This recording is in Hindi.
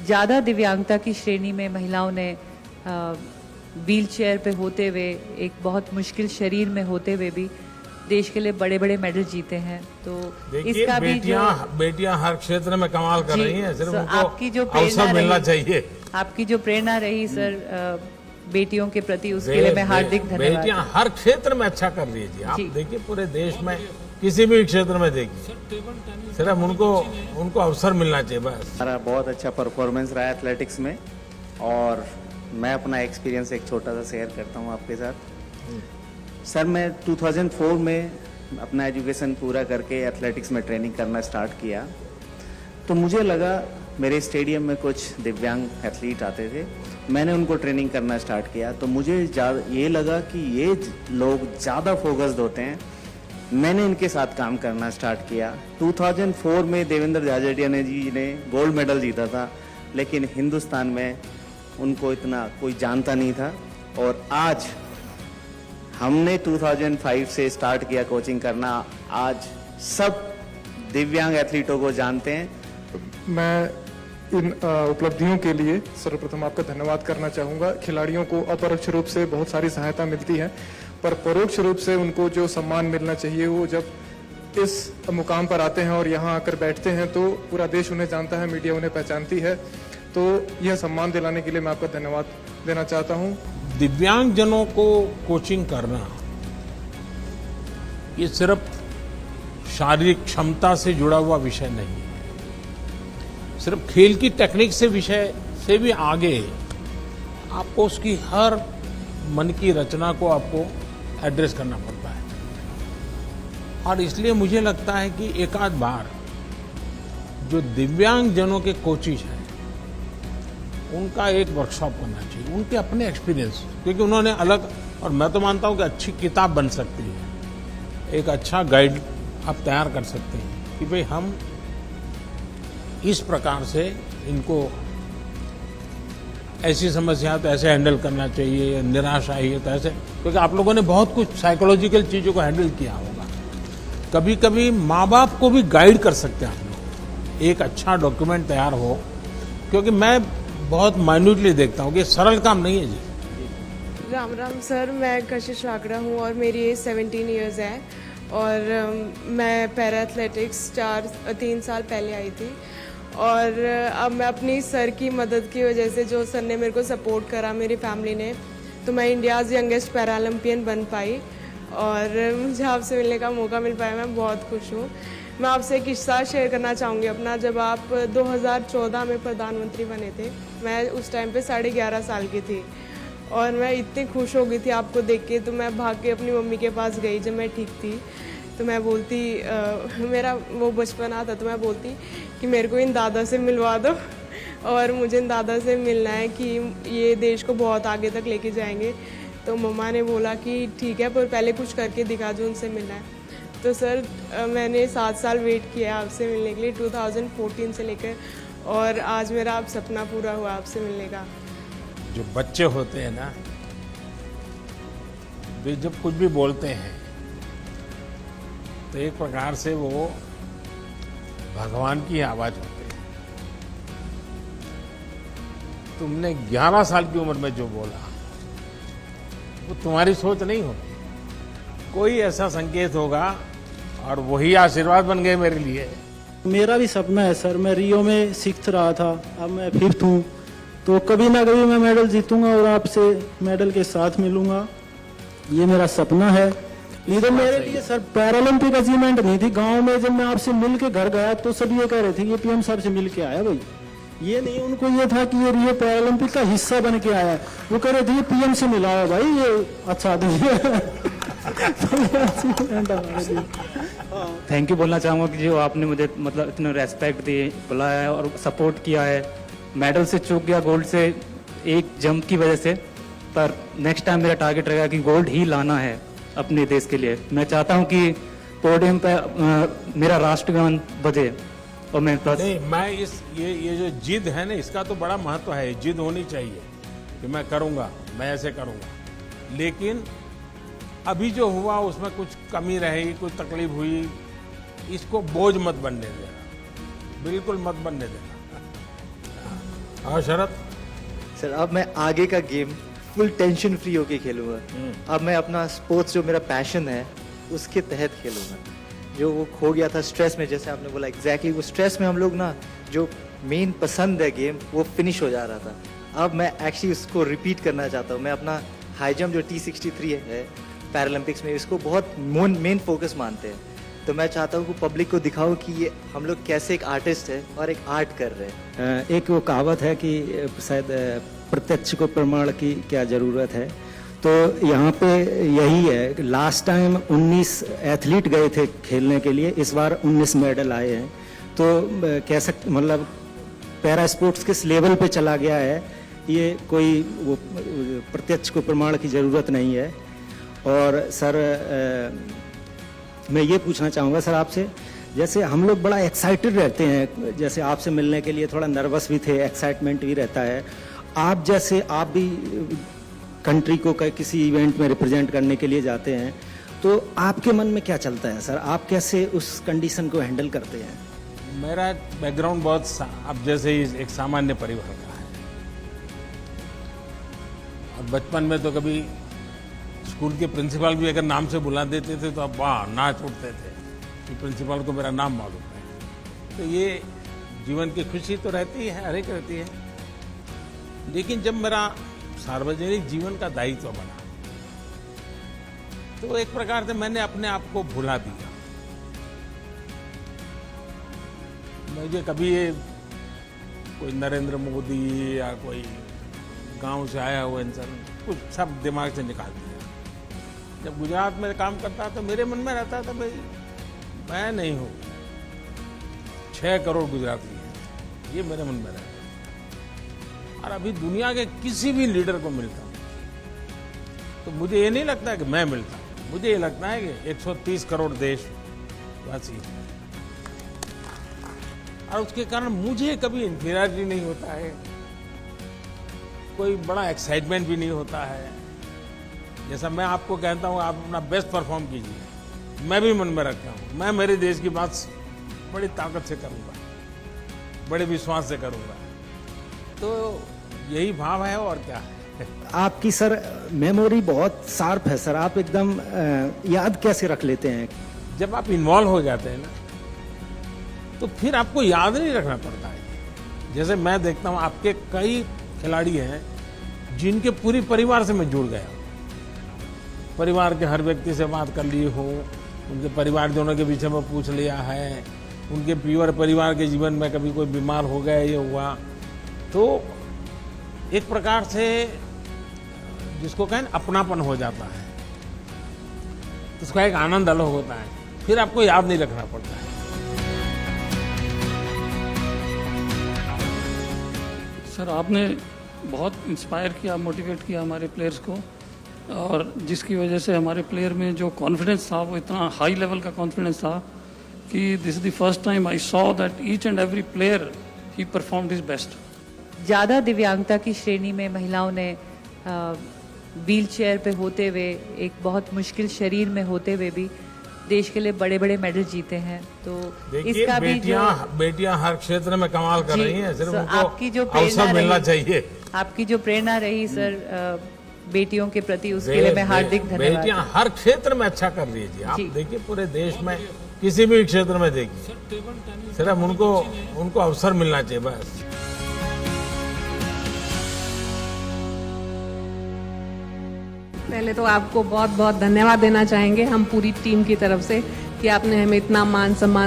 ज़्यादा दिव्यांगता की श्रेणी में महिलाओं ने व्हील चेयर पे होते हुए, एक बहुत मुश्किल शरीर में होते हुए भी देश के लिए बड़े बड़े मेडल जीते हैं। तो इसका भी बेटियां हर क्षेत्र में कमाल कर रही हैं, सिर्फ उनको आपकी जो अवसर मिलना चाहिए। आपकी जो प्रेरणा रही सर बेटियों के प्रति, उसके लिए मैं हार्दिक धन्यवाद। बेटियां हर क्षेत्र में अच्छा कर रही है जी। आप देखिए पूरे देश में किसी भी क्षेत्र में देखिए, सिर्फ उनको अवसर मिलना चाहिए बस। हमारा बहुत अच्छा परफॉर्मेंस रहा एथलेटिक्स में, और मैं अपना एक्सपीरियंस एक छोटा सा शेयर करता हूँ आपके साथ। सर मैं 2004 में अपना एजुकेशन पूरा करके एथलेटिक्स में ट्रेनिंग करना स्टार्ट किया, तो मुझे लगा मेरे स्टेडियम में कुछ दिव्यांग एथलीट आते थे, मैंने उनको ट्रेनिंग करना स्टार्ट किया, तो मुझे ये लगा कि ये लोग ज़्यादा फोकस्ड होते हैं। मैंने इनके साथ काम करना स्टार्ट किया। 2004 में देवेंद्र झाझड़िया जी ने गोल्ड मेडल जीता था, लेकिन हिंदुस्तान में उनको इतना कोई जानता नहीं था, और आज हमने 2005 से स्टार्ट किया कोचिंग करना, आज सब दिव्यांग एथलीटों को जानते हैं। मैं इन उपलब्धियों के लिए सर्वप्रथम आपका धन्यवाद करना चाहूँगा। खिलाड़ियों को अपरोक्ष रूप से बहुत सारी सहायता मिलती है, पर परोक्ष रूप से उनको जो सम्मान मिलना चाहिए, वो जब इस मुकाम पर आते हैं और यहाँ आकर बैठते हैं तो पूरा देश उन्हें जानता है, मीडिया उन्हें पहचानती है। तो यह सम्मान दिलाने के लिए मैं आपका धन्यवाद देना चाहता हूँ। दिव्यांगजनों को कोचिंग करना ये सिर्फ शारीरिक क्षमता से जुड़ा हुआ विषय नहीं है, सिर्फ खेल की टेक्निक से विषय से भी आगे आपको उसकी हर मन की रचना को आपको एड्रेस करना पड़ता है। और इसलिए मुझे लगता है कि एक आध बार जो दिव्यांगजनों के कोचिज हैं उनका एक वर्कशॉप करना चाहिए, उनके अपने एक्सपीरियंस, क्योंकि उन्होंने अलग, और मैं तो मानता हूं कि अच्छी किताब बन सकती है, एक अच्छा गाइड आप तैयार कर सकते हैं कि भाई हम इस प्रकार से इनको ऐसी समस्या तो ऐसे हैंडल करना चाहिए, निराशा आई है तो ऐसे, क्योंकि आप लोगों ने बहुत कुछ साइकोलॉजिकल चीज़ों को हैंडल किया होगा। कभी कभी माँ बाप को भी गाइड कर सकते हैं आप लोग, एक अच्छा डॉक्यूमेंट तैयार हो, क्योंकि मैं बहुत माइन्यूटली देखता हूँ कि सरल काम नहीं है जी। राम राम सर, मैं कशिश वाकड़ा हूँ और मेरी एज 17 इयर्स है, और मैं पैरा एथलेटिक्स 3 साल पहले आई थी, और अब मैं अपनी सर की मदद की वजह से, जो सर ने मेरे को सपोर्ट करा, मेरी फैमिली ने, तो मैं इंडियाज़ यंगेस्ट पैरालंपियन बन पाई, और मुझे आपसे मिलने का मौका मिल पाया, मैं बहुत खुश हूँ। मैं आपसे एक किस्सा शेयर करना चाहूँगी अपना। जब आप 2014 में प्रधानमंत्री बने थे, मैं उस टाइम पे 11.5 साल की थी, और मैं इतनी खुश हो गई थी आपको देख के, तो मैं भाग के अपनी मम्मी के पास गई जब मैं ठीक थी, तो मैं बोलती मेरा वो बचपन आता, तो मैं बोलती कि मेरे को इन दादा से मिलवा दो, और मुझे इन दादा से मिलना है कि ये देश को बहुत आगे तक लेके जाएंगे। तो मम्मा ने बोला कि ठीक है, पर पहले कुछ करके दिखा जो, उनसे मिलना है। तो सर मैंने 7 साल वेट किया आपसे मिलने के लिए, 2014 से लेकर, और आज मेरा आप सपना पूरा हुआ आपसे मिलने का। जो बच्चे होते हैं ना, वे जब कुछ भी बोलते हैं तो एक प्रकार से वो भगवान की आवाज होती है। तुमने 11 साल की उम्र में जो बोला वो तुम्हारी सोच नहीं होगी, कोई ऐसा संकेत होगा, और वही आशीर्वाद बन गए मेरे लिए। मेरा भी सपना है सर, मैं रियो में 6th रहा था, अब मैं 5th हूँ, तो कभी ना कभी मैं मेडल जीतूंगा और आपसे मेडल के साथ मिलूंगा, ये मेरा सपना है। नहीं तो मेरे लिए सर पैरालंपिक अचीवमेंट नहीं थी। गांव में जब मैं आपसे मिल के घर गया तो सब ये कह रहे थे ये पीएम साहब से मिल के आया भाई, ये नहीं, उनको ये था कि ये रियो पैरालंपिक का हिस्सा बन के आया है। वो कह रहे थे ये पीएम से मिला है भाई, ये अच्छा आदमी थैंक यू बोलना चाहूँगा कि जो आपने मुझे मतलब इतना रेस्पेक्ट दी, बुलाया है और सपोर्ट किया है। मेडल से चूक गया, गोल्ड से एक जंप की वजह से, पर नेक्स्ट टाइम मेरा टारगेट रहेगा कि गोल्ड ही लाना है अपने देश के लिए। मैं चाहता हूँ कि पोडियम पे मेरा राष्ट्रगान बजे, और मैं बस नहीं, मैं ये जो जिद है ना, इसका तो बड़ा महत्व है। जिद होनी चाहिए कि मैं करूँगा, मैं ऐसे करूँगा, लेकिन अभी जो हुआ उसमें कुछ कमी रही, कुछ तकलीफ हुई, इसको बोझ मत बनने देना, बिल्कुल मत बनने देना। हाँ शरद, सर अब मैं आगे का गेम फुल टेंशन फ्री होके खेलूंगा। अब मैं अपना स्पोर्ट्स जो मेरा पैशन है उसके तहत खेलूंगा। जो वो खो गया था स्ट्रेस में, जैसे आपने बोला एग्जैक्टली वो स्ट्रेस में हम लोग ना जो मेन पसंद है गेम वो फिनिश हो जा रहा था। अब मैं एक्चुअली उसको रिपीट करना चाहता हूँ। मैं अपना हाई जंप जो T63 है पैरालंपिक्स में, इसको बहुत मेन फोकस मानते हैं। तो मैं चाहता हूँ कि पब्लिक को दिखाऊं कि ये हम लोग कैसे एक आर्टिस्ट है और एक आर्ट कर रहे हैं। एक वो कहावत है कि शायद प्रत्यक्ष को प्रमाण की क्या ज़रूरत है, तो यहाँ पे यही है। लास्ट टाइम 19 एथलीट गए थे खेलने के लिए, इस बार 19 मेडल आए हैं। तो कह सकते मतलब पैरा स्पोर्ट्स किस लेवल पे चला गया है, ये कोई वो प्रत्यक्ष को प्रमाण की ज़रूरत नहीं है। और सर मैं ये पूछना चाहूँगा सर आपसे, जैसे हम लोग बड़ा एक्साइटेड रहते हैं, जैसे आपसे मिलने के लिए थोड़ा नर्वस भी थे, एक्साइटमेंट भी रहता है। आप जैसे आप भी कंट्री को किसी इवेंट में रिप्रेजेंट करने के लिए जाते हैं, तो आपके मन में क्या चलता है सर? आप कैसे उस कंडीशन को हैंडल करते हैं? मेरा बैकग्राउंड बहुत अब जैसे ही एक सामान्य परिवार का है। और बचपन में तो कभी स्कूल के प्रिंसिपल भी अगर नाम से बुला देते थे तो अब वाह नाच उठते थे कि प्रिंसिपल को मेरा नाम मालूम है। तो ये जीवन की खुशी तो रहती है, हर एक रहती है। लेकिन जब मेरा सार्वजनिक जीवन का दायित्व बना तो एक प्रकार से मैंने अपने आप को भुला दिया। मुझे कभी ये कोई नरेंद्र मोदी या कोई गांव से आया हुआ इंसान कुछ सब दिमाग से निकाल दिया। जब गुजरात में काम करता तो मेरे मन में रहता था भाई मैं नहीं हूं, 6 करोड़ गुजराती हैं, ये मेरे मन में रहता। और अभी दुनिया के किसी भी लीडर को मिलता तो मुझे ये नहीं लगता कि मैं मिलता, मुझे ये लगता है कि 130 करोड़ देशवासी हैं। और उसके कारण मुझे कभी इंफीरियरिटी नहीं होता है, कोई बड़ा एक्साइटमेंट भी नहीं होता है। जैसा मैं आपको कहता हूँ आप अपना बेस्ट परफॉर्म कीजिए, मैं भी मन में रखता हूँ मैं मेरे देश की बात बड़ी ताकत से करूँगा, बड़े विश्वास से करूँगा। तो यही भाव है और क्या है। आपकी सर मेमोरी बहुत शार्प है सर, आप एकदम याद कैसे रख लेते हैं? जब आप इन्वॉल्व हो जाते हैं ना तो फिर आपको याद नहीं रखना पड़ता है। जैसे मैं देखता हूँ आपके कई खिलाड़ी हैं जिनके पूरी परिवार से मैं जुड़ गया, परिवार के हर व्यक्ति से बात कर ली हो, उनके परिवारजनों के विषय में पूछ लिया है, उनके प्योर परिवार के जीवन में कभी कोई बीमार हो गया ये हुआ, तो एक प्रकार से जिसको कहें अपनापन हो जाता है, तो उसका एक आनंद अलग होता है, फिर आपको याद नहीं रखना पड़ता है। सर आपने बहुत इंस्पायर किया, मोटिवेट किया हमारे प्लेयर्स को, और जिसकी वजह से हमारे प्लेयर में जो कॉन्फिडेंस था वो इतना हाई लेवल का कॉन्फिडेंस था कि this is the first time I saw that each and every player he performed his best. ज़्यादा दिव्यांगता की श्रेणी में महिलाओं ने व्हील चेयर पे होते हुए, एक बहुत मुश्किल शरीर में होते हुए भी देश के लिए बड़े बड़े मेडल जीते हैं। तो इसका भी बेटियां हर क्षेत्र में कमाल कर रही हैं, सिर्फ उनको आपकी जो अवसर मिलना चाहिए। आपकी जो प्रेरणा रही सर बेटियों के प्रति, उसके लिए मैं हार्दिक धन्यवाद। बेटियां हर क्षेत्र में अच्छा कर रही है जी। आप देखिए पूरे देश में किसी भी क्षेत्र में देखिए, सिर्फ उनको अवसर मिलना चाहिए बस। पहले तो आपको बहुत बहुत धन्यवाद देना चाहेंगे हम पूरी टीम की तरफ से कि आपने हमें इतना मान सम्मान